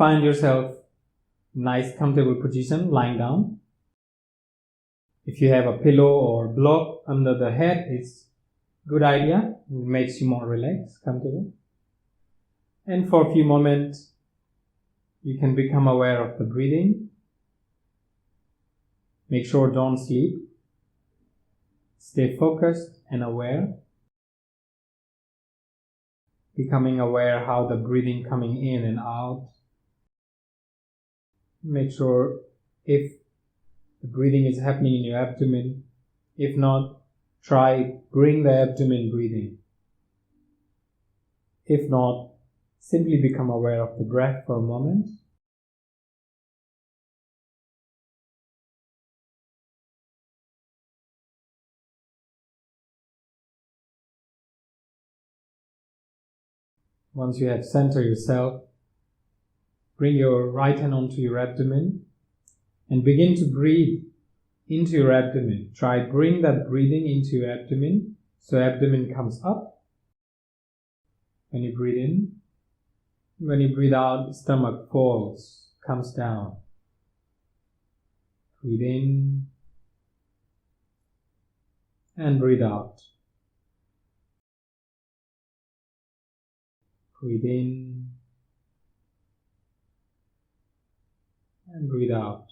Find yourself nice comfortable position lying down. If you have a pillow or block under the head, it's a good idea. It makes you more relaxed, comfortable. And for a few moments, you can become aware of the breathing. Make sure don't sleep. Stay focused and aware. Becoming aware how the breathing coming in and out. Make sure if the breathing is happening in your abdomen. If not, bring the abdomen breathing. If not, simply become aware of the breath for a moment. Once you have centered yourself, bring your right hand onto your abdomen and begin to breathe into your abdomen. Bring that breathing into your abdomen so abdomen comes up. When you breathe in, when you breathe out, stomach falls, comes down. Breathe in and breathe out. Breathe in and breathe out.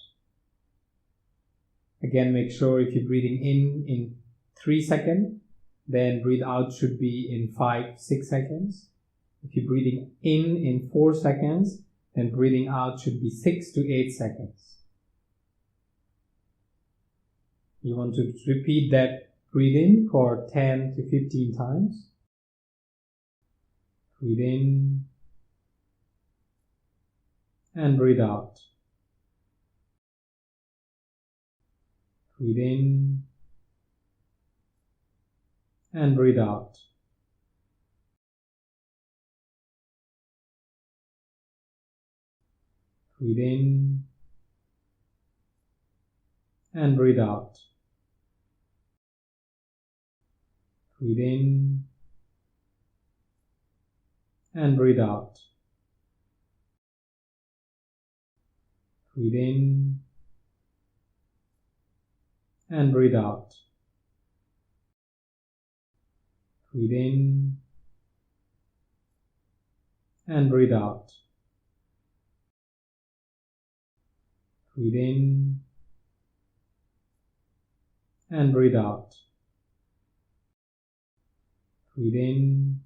Again, make sure if you're breathing in 3 seconds, then breathe out should be in 5-6 seconds. If you're breathing in 4 seconds, then breathing out should be 6 to 8 seconds. You want to repeat that breathing for 10 to 15 times. Breathe in and breathe out. Breathe in and breathe out. Breathe in and breathe out. Breathe in and breathe out. Breathe in and breathe out. Breathe in and breathe out. Breathe in and breathe out. Breathe in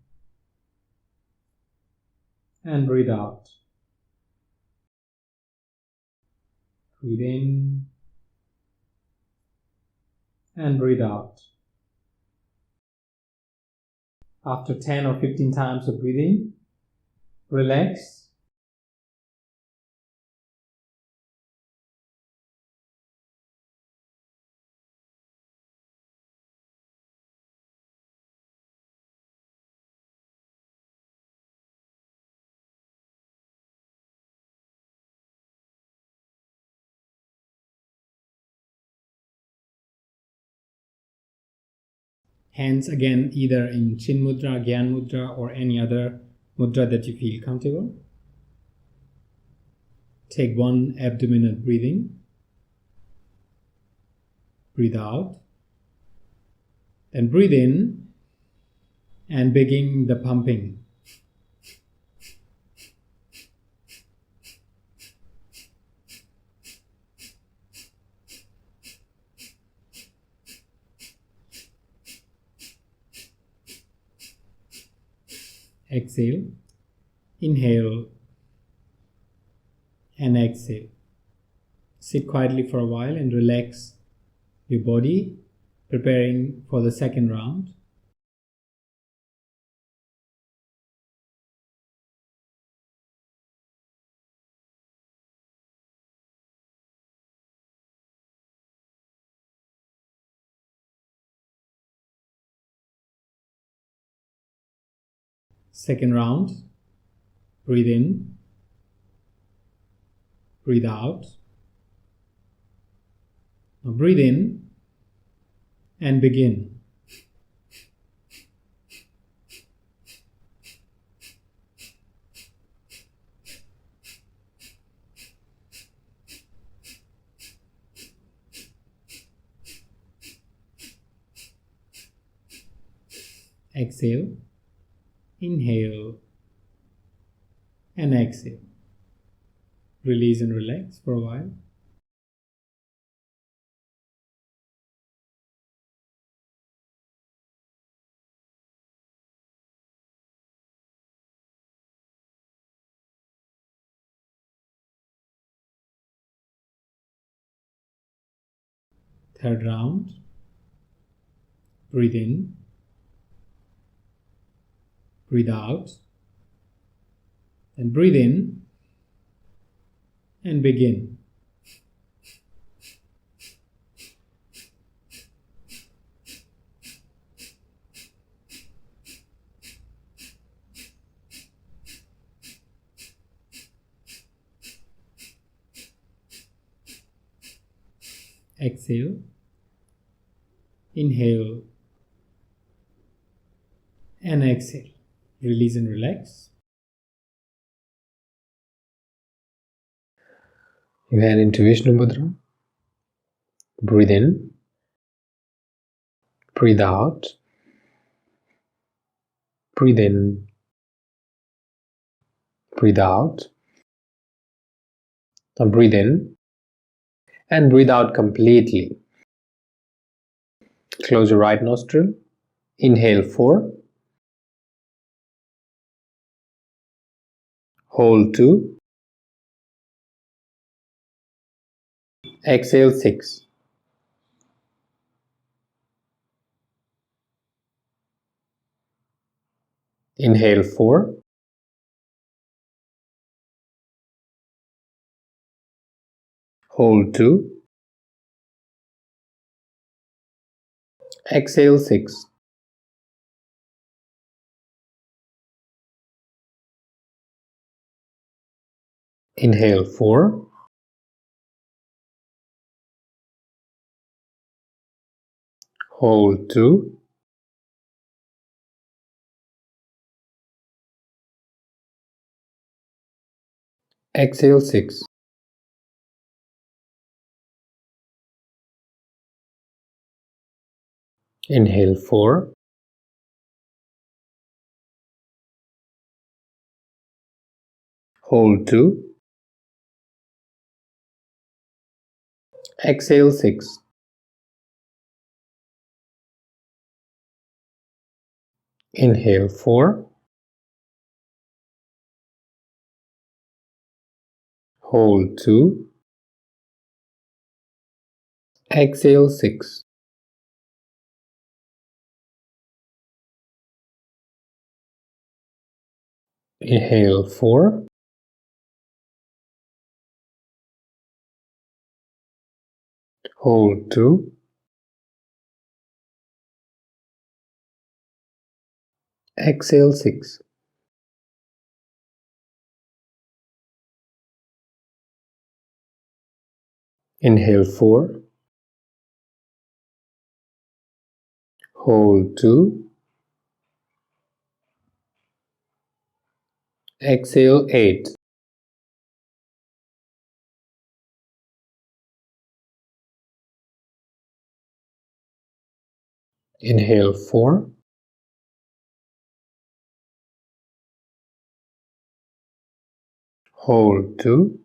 and breathe out. Breathe in and breathe out. After 10 or 15 times of breathing, relax. Hands again either in Chin Mudra, Gyan Mudra or any other mudra that you feel comfortable. Take one abdominal breathing. Breathe out. Then breathe in and begin the pumping. Exhale, inhale, and exhale. Sit quietly for a while and relax your body, preparing for the second round. Second round, breathe in, breathe out. Now breathe in and begin. Exhale, inhale, and exhale. Release and relax for a while. Third round. Breathe in, breathe out, and breathe in and begin. Exhale, inhale, and exhale. Release and relax. You head into Vishnu Mudra. Breathe in, breathe out, breathe in, breathe out. Now breathe in and breathe out completely. Close your right nostril. Inhale 4. Hold 2. Exhale 6. Inhale 4. Hold 2. Exhale 6. Inhale 4. Hold 2. Exhale 6. Inhale 4. Hold 2. Exhale 6. Inhale 4. Hold 2. Exhale 6. Inhale 4. Hold 2. Exhale 6. Inhale 4. Hold 2. Exhale 8. Inhale 4. Hold 2.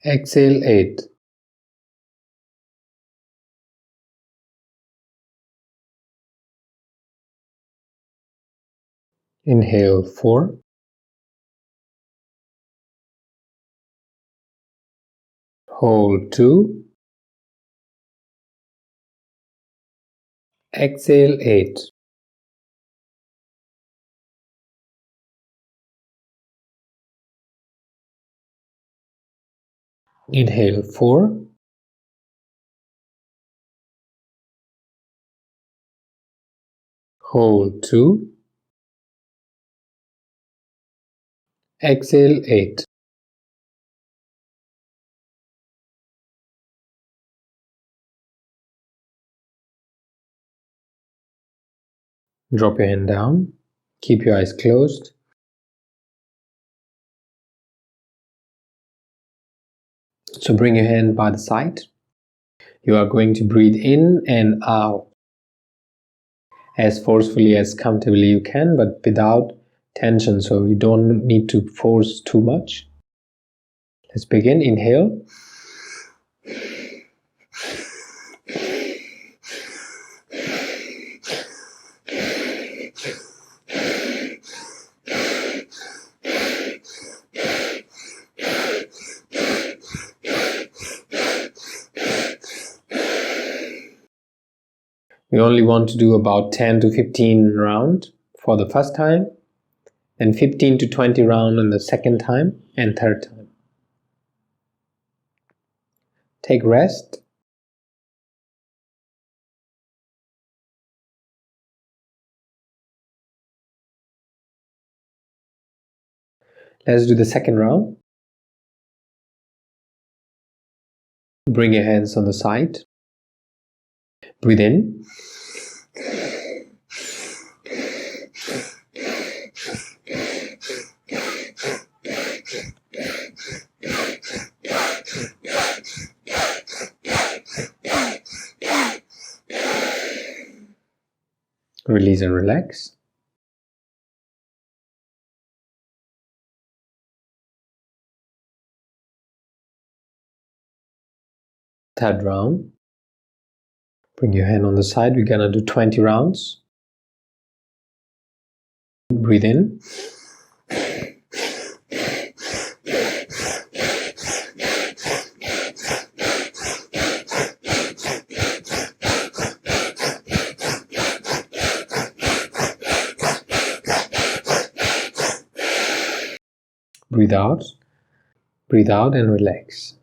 Exhale 8. Inhale 4. Hold 2. Exhale 8. Inhale 4. Hold 2. Exhale 8. Drop your hand down. Keep your eyes closed. So bring your hand by the side. You are going to breathe in and out as forcefully as comfortably you can, but without tension, so you don't need to force too much. Let's begin. Inhale. We only want to do about 10 to 15 rounds for the first time, and 15 to 20 rounds on the second time and third time. Take rest. Let's do the second round. Bring your hands on the side. Breathe in. Release and relax. Third round. Bring your hand on the side. We're gonna do 20 rounds. Breathe in. Breathe out. Breathe out and relax.